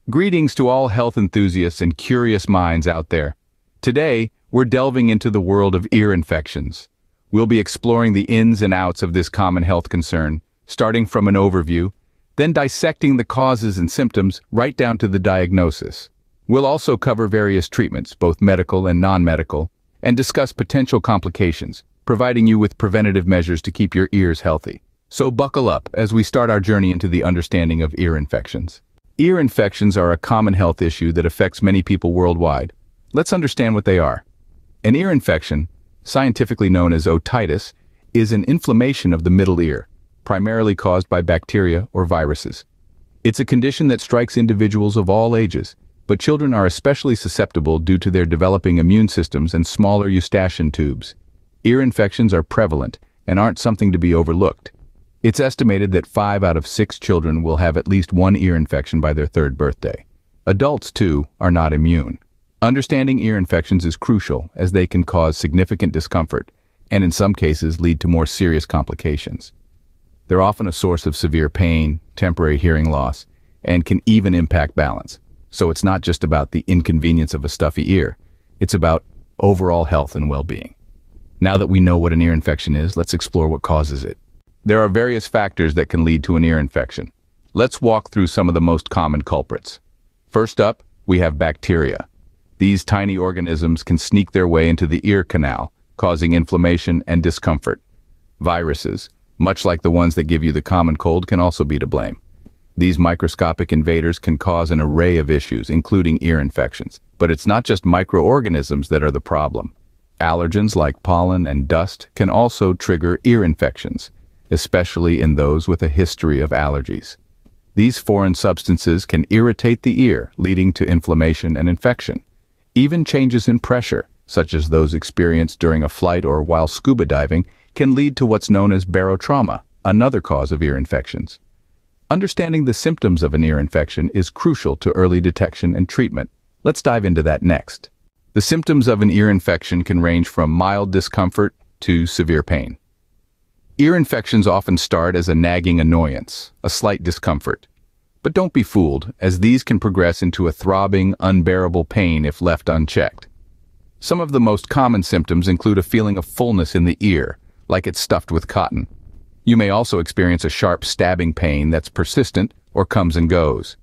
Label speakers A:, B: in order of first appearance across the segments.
A: Greetings to all health enthusiasts and curious minds out there. Today, we're delving into the world of ear infections. We'll be exploring the ins and outs of this common health concern, starting from an overview, then dissecting the causes and symptoms right down to the diagnosis. We'll also cover various treatments, both medical and non-medical, and discuss potential complications, providing you with preventative measures to keep your ears healthy. So buckle up as we start our journey into the understanding of ear infections. Ear infections are a common health issue that affects many people worldwide. Let's understand what they are. An ear infection, scientifically known as otitis, is an inflammation of the middle ear, primarily caused by bacteria or viruses. It's a condition that strikes individuals of all ages, but children are especially susceptible due to their developing immune systems and smaller eustachian tubes. Ear infections are prevalent and aren't something to be overlooked. It's estimated that 5 out of 6 children will have at least one ear infection by their 3rd birthday. Adults, too, are not immune. Understanding ear infections is crucial as they can cause significant discomfort and in some cases lead to more serious complications. They're often a source of severe pain, temporary hearing loss, and can even impact balance. So it's not just about the inconvenience of a stuffy ear, it's about overall health and well-being. Now that we know what an ear infection is, let's explore what causes it. There are various factors that can lead to an ear infection. Let's walk through some of the most common culprits. First up, we have bacteria. These tiny organisms can sneak their way into the ear canal, causing inflammation and discomfort. Viruses, much like the ones that give you the common cold, can also be to blame. These microscopic invaders can cause an array of issues, including ear infections. But it's not just microorganisms that are the problem. Allergens like pollen and dust can also trigger ear infections, especially in those with a history of allergies. These foreign substances can irritate the ear, leading to inflammation and infection. Even changes in pressure, such as those experienced during a flight or while scuba diving, can lead to what's known as barotrauma, another cause of ear infections. Understanding the symptoms of an ear infection is crucial to early detection and treatment. Let's dive into that next. The symptoms of an ear infection can range from mild discomfort to severe pain. Ear infections often start as a nagging annoyance, a slight discomfort. But don't be fooled, as these can progress into a throbbing, unbearable pain if left unchecked. Some of the most common symptoms include a feeling of fullness in the ear, like it's stuffed with cotton. You may also experience a sharp stabbing pain that's persistent or comes and goes.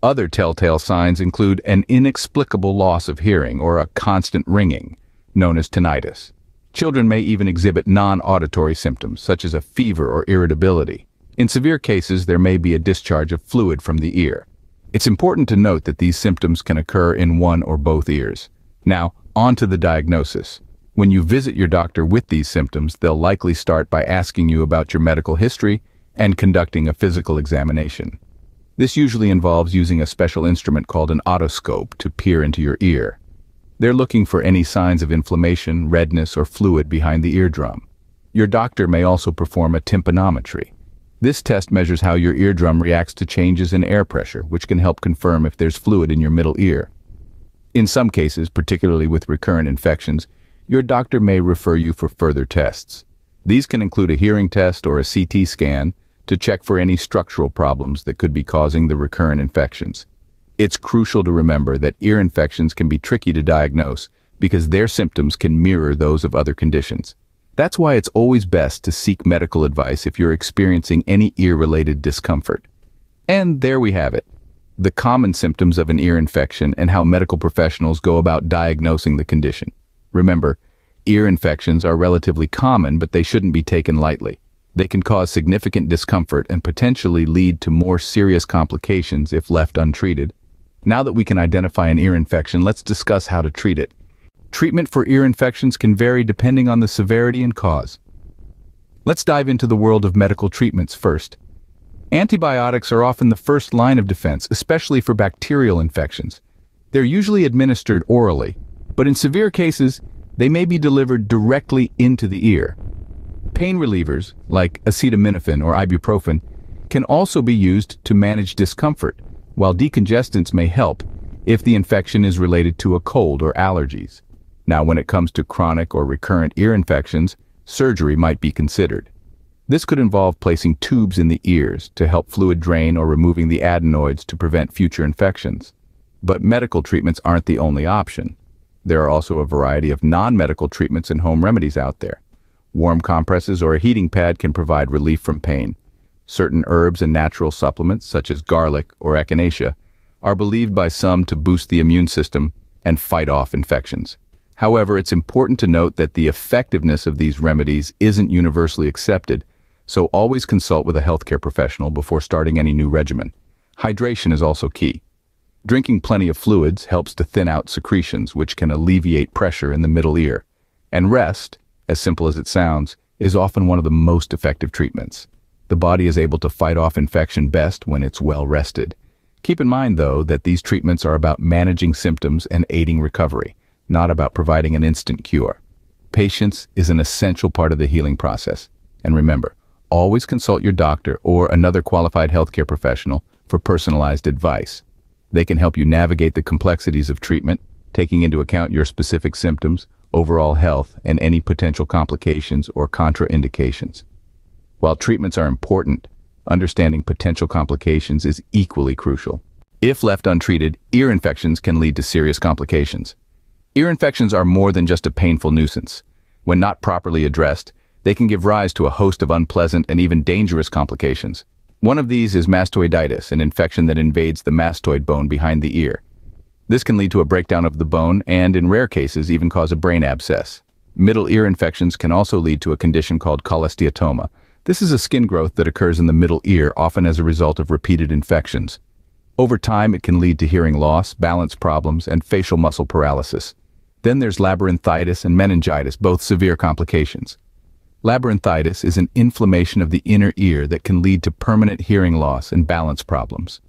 A: Other telltale signs include an inexplicable loss of hearing or a constant ringing, known as tinnitus. Children may even exhibit non-auditory symptoms, such as a fever or irritability. In severe cases, there may be a discharge of fluid from the ear. It's important to note that these symptoms can occur in one or both ears. Now, on to the diagnosis. When you visit your doctor with these symptoms, they'll likely start by asking you about your medical history and conducting a physical examination. This usually involves using a special instrument called an otoscope to peer into your ear. They're looking for any signs of inflammation, redness, or fluid behind the eardrum. Your doctor may also perform a tympanometry. This test measures how your eardrum reacts to changes in air pressure, which can help confirm if there's fluid in your middle ear. In some cases, particularly with recurrent infections, your doctor may refer you for further tests. These can include a hearing test or a CT scan to check for any structural problems that could be causing the recurrent infections. It's crucial to remember that ear infections can be tricky to diagnose because their symptoms can mirror those of other conditions. That's why it's always best to seek medical advice if you're experiencing any ear-related discomfort. And there we have it, the common symptoms of an ear infection and how medical professionals go about diagnosing the condition. Remember, ear infections are relatively common, but they shouldn't be taken lightly. They can cause significant discomfort and potentially lead to more serious complications if left untreated. Now that we can identify an ear infection, let's discuss how to treat it. Treatment for ear infections can vary depending on the severity and cause. Let's dive into the world of medical treatments first. Antibiotics are often the first line of defense, especially for bacterial infections. They're usually administered orally, but in severe cases, they may be delivered directly into the ear. Pain relievers, like acetaminophen or ibuprofen, can also be used to manage discomfort, while decongestants may help if the infection is related to a cold or allergies. Now, when it comes to chronic or recurrent ear infections, surgery might be considered. This could involve placing tubes in the ears to help fluid drain or removing the adenoids to prevent future infections. But medical treatments aren't the only option. There are also a variety of non-medical treatments and home remedies out there. Warm compresses or a heating pad can provide relief from pain. Certain herbs and natural supplements, such as garlic or echinacea, are believed by some to boost the immune system and fight off infections. However, it's important to note that the effectiveness of these remedies isn't universally accepted, so always consult with a healthcare professional before starting any new regimen. Hydration is also key. Drinking plenty of fluids helps to thin out secretions, which can alleviate pressure in the middle ear. And rest, as simple as it sounds, is often one of the most effective treatments. The body is able to fight off infection best when it's well rested. Keep in mind, though, that these treatments are about managing symptoms and aiding recovery, not about providing an instant cure. Patience is an essential part of the healing process. And remember, always consult your doctor or another qualified healthcare professional for personalized advice. They can help you navigate the complexities of treatment, taking into account your specific symptoms, overall health, and any potential complications or contraindications. While treatments are important, understanding potential complications is equally crucial. If left untreated, ear infections can lead to serious complications. Ear infections are more than just a painful nuisance. When not properly addressed, they can give rise to a host of unpleasant and even dangerous complications. One of these is mastoiditis, an infection that invades the mastoid bone behind the ear. This can lead to a breakdown of the bone and, in rare cases, even cause a brain abscess. Middle ear infections can also lead to a condition called cholesteatoma. This is a skin growth that occurs in the middle ear, often as a result of repeated infections. Over time, it can lead to hearing loss, balance problems, and facial muscle paralysis. Then there's labyrinthitis and meningitis, both severe complications. Labyrinthitis is an inflammation of the inner ear that can lead to permanent hearing loss and balance problems.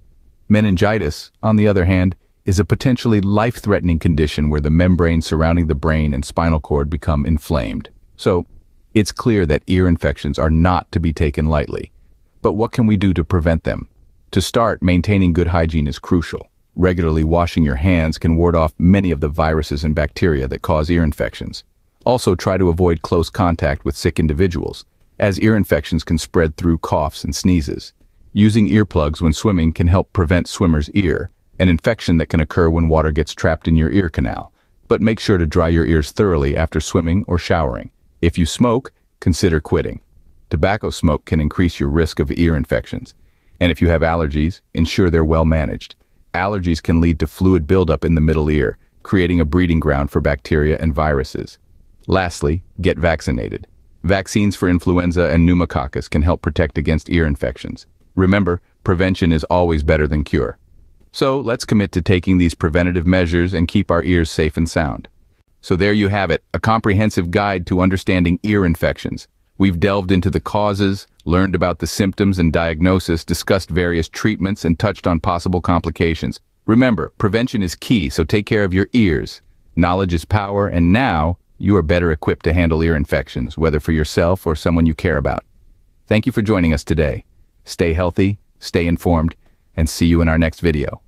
A: Meningitis, on the other hand, is a potentially life-threatening condition where the membranes surrounding the brain and spinal cord become inflamed. So, it's clear that ear infections are not to be taken lightly. But what can we do to prevent them? To start, maintaining good hygiene is crucial. Regularly washing your hands can ward off many of the viruses and bacteria that cause ear infections. Also, try to avoid close contact with sick individuals, as ear infections can spread through coughs and sneezes. Using earplugs when swimming can help prevent swimmer's ear, an infection that can occur when water gets trapped in your ear canal. But make sure to dry your ears thoroughly after swimming or showering. If you smoke, consider quitting. Tobacco smoke can increase your risk of ear infections. And if you have allergies, ensure they're well managed. Allergies can lead to fluid buildup in the middle ear, creating a breeding ground for bacteria and viruses. Lastly, get vaccinated. Vaccines for influenza and pneumococcus can help protect against ear infections. Remember, prevention is always better than cure. So let's commit to taking these preventative measures and keep our ears safe and sound. So there you have it, a comprehensive guide to understanding ear infections. We've delved into the causes, learned about the symptoms and diagnosis, discussed various treatments, and touched on possible complications. Remember, prevention is key, so take care of your ears. Knowledge is power, and now you are better equipped to handle ear infections, whether for yourself or someone you care about. Thank you for joining us today. Stay healthy, stay informed, and see you in our next video.